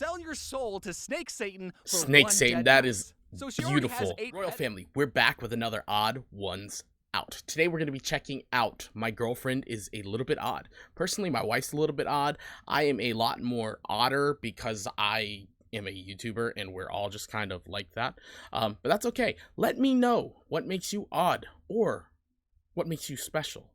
sell your soul to Snake Satan for Snake one Satan, dead that mouse. is So she already has beautiful. 8 Royal pets. family, we're back with another Odd Ones Out. Today we're going to be checking out My Girlfriend Is a Little Bit Odd. Personally, my wife's a little bit odd. I am a lot more odder because I am a YouTuber and we're all just kind of like that. But that's okay. Let me know what makes you odd or what makes you special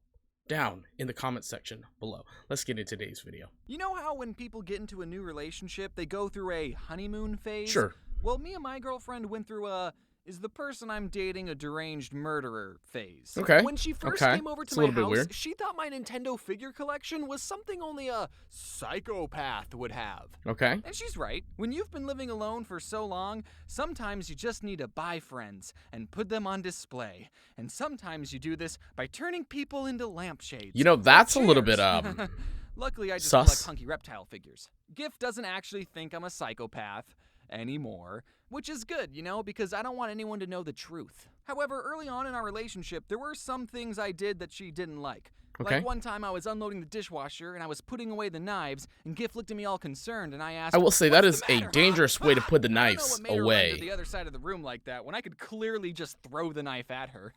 down in the comment section below. Let's get into today's video. You know how when people get into a new relationship, they go through a honeymoon phase? Sure. Well, me and my girlfriend went through a is the person I'm dating a deranged murderer phase. Okay. When she first Okay. came over It's to a my little bit house, weird. she thought my Nintendo figure collection was something only a psychopath would have. Okay. And she's right. When you've been living alone for so long, sometimes you just need to buy friends and put them on display. And sometimes you do this by turning people into lampshades. You know, that's a little bit, Chairs. Luckily, I just sus. collect hunky reptile figures. Gift doesn't actually think I'm a psychopath anymore, which is good, you know, because I don't want anyone to know the truth. However, early on in our relationship, there were some things I did that she didn't like. Okay. Like one time I was unloading the dishwasher and I was putting away the knives, and Gift looked at me all concerned and I asked, I will say that "What's is the a matter, dangerous huh?" way to put the I don't know knives what made her run away. to the other side of the room like that when I could clearly just throw the knife at her.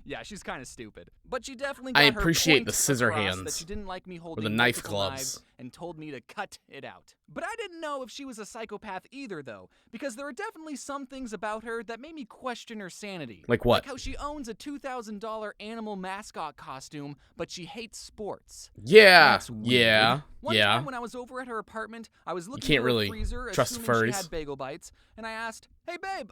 Yeah, she's kind of stupid. But she definitely got I her appreciate point the scissor across hands that she didn't like me holding the knife multiple gloves. knives and told me to cut it out. But I didn't know if she was a psychopath either, though, because there are definitely some things about her that made me question her sanity. Like what? Like how she owns a $2,000 animal mascot costume, but she hates sports. Yeah, That's weird. yeah, One yeah. time when I was over at her apartment, I was looking can't through really her freezer, trust assuming she furries. had bagel bites, and I asked, "Hey babe,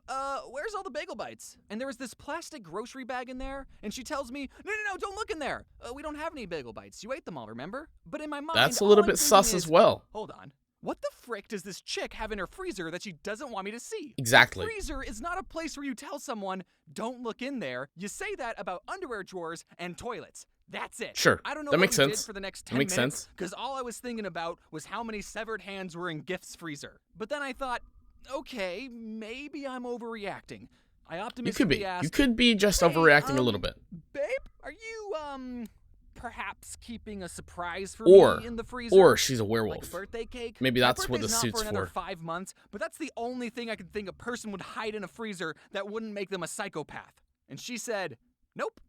where's all the bagel bites?" And there was this plastic grocery bag in there, and she tells me, "No, don't look in there. We don't have any bagel bites. You ate them all, remember?" But in my mind, That's a all little I'm bit thinking sus is, as well. Hold on. What the frick does this chick have in her freezer that she doesn't want me to see? Exactly. A freezer is not a place where you tell someone, "Don't look in there." You say that about underwear drawers and toilets. That's it. Sure. I don't know That what makes we sense. did for the next That 10 makes minutes, sense. because all I was thinking about was how many severed hands were in Gift's freezer. But then I thought, okay, maybe I'm overreacting. I You optimistically could be. asked, You could be just "Hey, overreacting a little bit. Babe, are you, perhaps keeping a surprise for Or, me in the freezer? or she's a Like werewolf. a birthday cake? Maybe My that's what the birthday's not suit's for another for. 5 months, but that's the only thing I could think a person would hide in a freezer that wouldn't make them a psychopath. And she said, nope.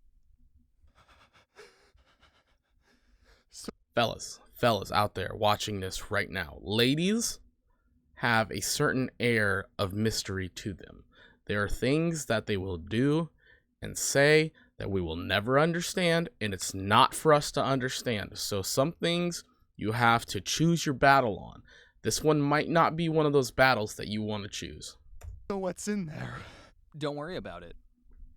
Fellas out there watching this right now, ladies have a certain air of mystery to them. There are things that they will do and say that we will never understand, and it's not for us to understand. So some things you have to choose your battle on. This one might not be one of those battles that you want to choose. Know what's in there. Don't worry about it.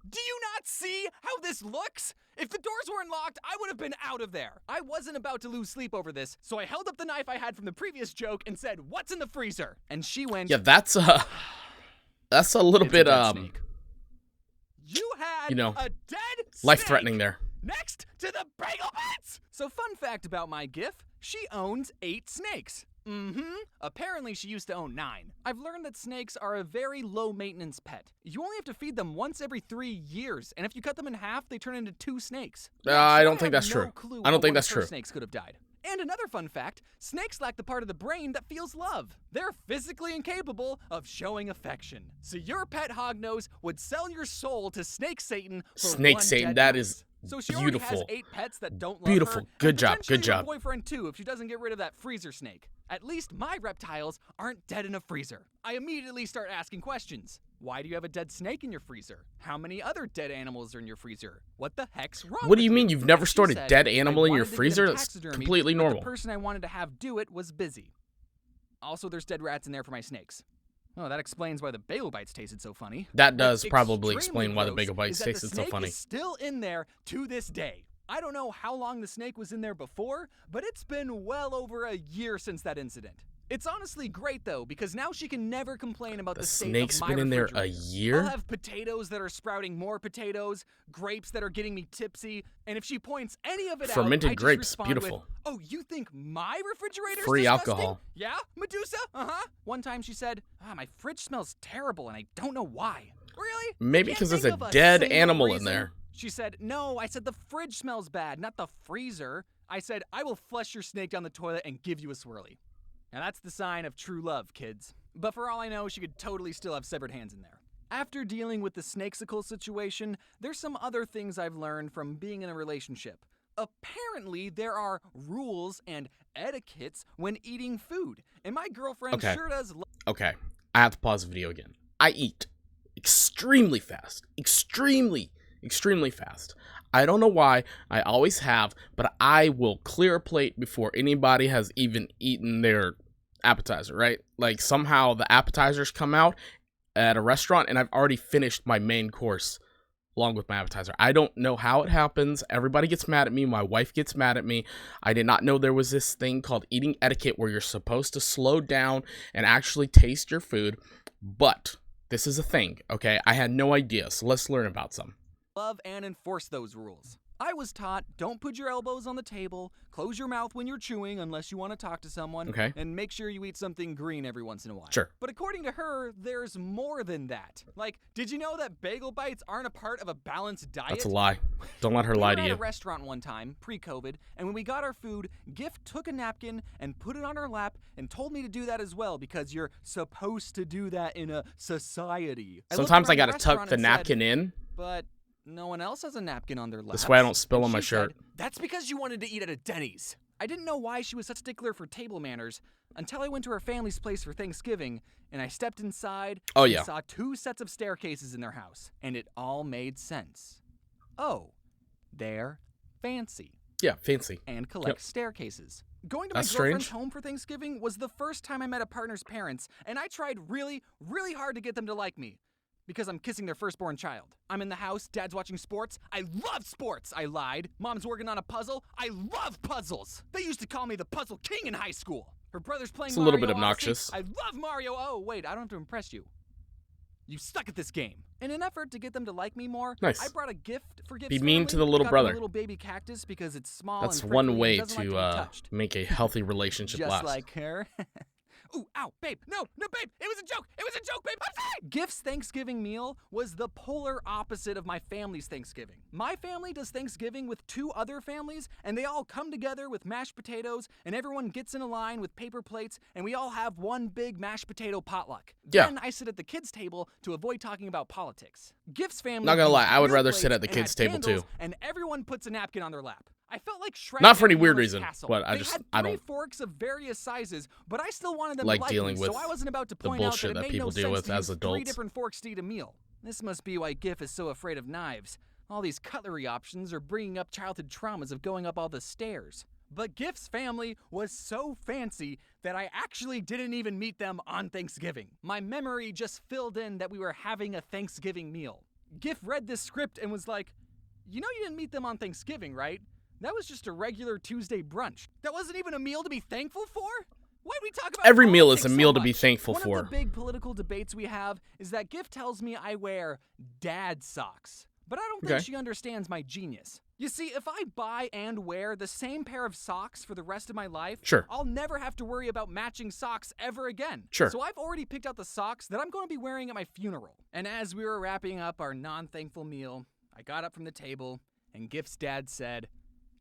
Do you not see how this looks? If the doors weren't locked, I would have been out of there. I wasn't about to lose sleep over this, so I held up the knife I had from the previous joke and said, "What's in the freezer?" And she went, Yeah, that's a little "It's bit a dead snake." You had you know, a dead life-threatening snake there. next to the bagel bits. So fun fact about my GIF, she owns 8 snakes. Apparently she used to own 9. I've learned that snakes are a very low maintenance pet. You only have to feed them once every 3 years, and if you cut them in half, they turn into 2 snakes. I don't have think that's no true. clue I don't how think one of that's her true. Snakes could have died. And another fun fact, snakes lack the part of the brain that feels love. They're physically incapable of showing affection. So your pet hognose would sell your soul to Snake Satan for Snake one Satan, dead that mouse. is So she already has beautiful. 8 pets that don't love Beautiful. her. Good and job. potentially Good job. Her boyfriend too, if she doesn't get rid of that freezer snake. At least my reptiles aren't dead in a freezer. I immediately start asking questions. Why do you have a dead snake in your freezer? How many other dead animals are in your freezer? What the heck's wrong What do with you mean you've never And she stored a said, dead "I animal in your wanted to get freezer? him That's taxidermied, completely but normal." The person I wanted to have do it was busy. Also, there's dead rats in there for my snakes. Oh, that explains why the bagel bites tasted so funny. That does What's probably extremely explain why the gross bagel bites is that the tasted so snake funny. is still in there to this day. I don't know how long the snake was in there before, but it's been well over a year since that incident. It's honestly great though, because now she can never complain about The the state snake's of my been in there a refrigerator. year? I'll have potatoes that are sprouting more potatoes, grapes that are getting me tipsy, and if she points any of it Fermented out, I just grapes, respond beautiful. with, "Oh, you think my refrigerator's Free disgusting? alcohol. Yeah, Medusa? One time she said, my fridge smells terrible and I don't know why." Really? You Maybe can't because there's think a of dead single animal in reason? there. She said, "No, I said the fridge smells bad, not the freezer." I said, "I will flush your snake down the toilet and give you a swirly." Now that's the sign of true love, kids. But for all I know, she could totally still have severed hands in there. After dealing with the snakesicle situation, there's some other things I've learned from being in a relationship. Apparently, there are rules and etiquettes when eating food, and my girlfriend sure does. Okay, I have to pause the video again. I eat extremely fast. Extremely fast. I don't know why, I always have, but I will clear a plate before anybody has even eaten their appetizer, right? Like, somehow the appetizers come out at a restaurant, and I've already finished my main course along with my appetizer. I don't know how it happens. Everybody gets mad at me. My wife gets mad at me. I did not know there was this thing called eating etiquette where you're supposed to slow down and actually taste your food, but this is a thing, okay? I had no idea, so let's learn about some. Love and enforce those rules. I was taught, don't put your elbows on the table, close your mouth when you're chewing unless you want to talk to someone, and make sure you eat something green every once in a while. Sure. But according to her, there's more than that. Like, did you know that bagel bites aren't a part of a balanced diet? That's a lie. Don't let her lie to you. We were at a restaurant one time, pre-COVID, and when we got our food, Gift took a napkin and put it on her lap and told me to do that as well because you're supposed to do that in a society. Sometimes I gotta tuck the napkin in. But no one else has a napkin on their lap. This way I don't spill on my shirt. That's because you wanted to eat at a Denny's. I didn't know why she was such a stickler for table manners until I went to her family's place for Thanksgiving, and I stepped inside and saw 2 sets of staircases in their house, and it all made sense. Oh, they're fancy. Yeah, fancy. And collect staircases. Going to my girlfriend's home for Thanksgiving was the first time I met a partner's parents, and I tried really hard to get them to like me. Because I'm kissing their firstborn child. I'm in the house, Dad's watching sports. I love sports, I lied. Mom's working on a puzzle. I love puzzles. They used to call me the Puzzle King in high school. Her brother's playing Mario. It's a little bit obnoxious. I love Mario. Oh, wait, I don't have to impress you. You suck at this game. In an effort to get them to like me more, I brought a gift for Gift's Be mean family. to the little brother. A little baby cactus because it's small. That's and one prickly way and doesn't to like make a healthy relationship last. Just like her. Ooh, ow, babe, no, babe, it was a joke, babe, I'm sorry! Gift's Thanksgiving meal was the polar opposite of my family's Thanksgiving. My family does Thanksgiving with 2 other families, and they all come together with mashed potatoes, and everyone gets in a line with paper plates, and we all have one big mashed potato potluck. Yeah. Then I sit at the kids' table to avoid talking about politics. Gift's family... Not gonna lie, I would rather sit at the kids' table too. And everyone puts a napkin on their lap. I felt like Shrek. Not for any weird reason, Castle. but I don't. 3 forks of various sizes, but I still wanted them like to like dealing me, with so I wasn't about to the point out bullshit that it that made people no deal sense with to as use adults. 3 different forks to eat a meal. This must be why Giff is so afraid of knives. All these cutlery options are bringing up childhood traumas of going up all the stairs. But Giff's family was so fancy that I actually didn't even meet them on Thanksgiving. My memory just filled in that we were having a Thanksgiving meal. Giff read this script and was like, you know you didn't meet them on Thanksgiving, right? That was just a regular Tuesday brunch. That wasn't even a meal to be thankful for? Why do we talk about every meal is a politics meal so to be much? thankful One for? of the big political debates we have is that Gift tells me I wear dad socks. But I don't think she understands my genius. You see, if I buy and wear the same pair of socks for the rest of my life, I'll never have to worry about matching socks ever again. So I've already picked out the socks that I'm going to be wearing at my funeral. And as we were wrapping up our non-thankful meal, I got up from the table, and Gift's dad said,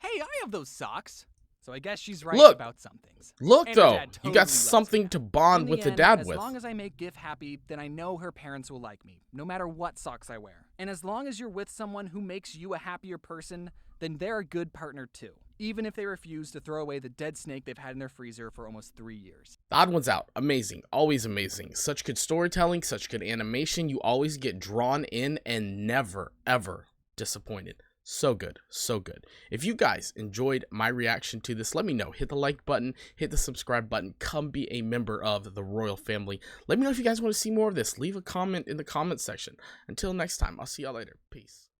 hey, I have those socks. So I guess she's right about some things. Look, and though, totally you got something to bond with the dad with. As long as I make Gift happy, then I know her parents will like me, no matter what socks I wear. And as long as you're with someone who makes you a happier person, then they're a good partner too, even if they refuse to throw away the dead snake they've had in their freezer for almost 3 years. The Odd One's Out. Amazing. Always amazing. Such good storytelling, such good animation. You always get drawn in and never, ever disappointed. So good, so good. If you guys enjoyed my reaction to this, let me know. Hit the like button, hit the subscribe button, come be a member of the royal family. Let me know if you guys want to see more of this. Leave a comment in the comment section. Until next time, I'll see y'all later. Peace.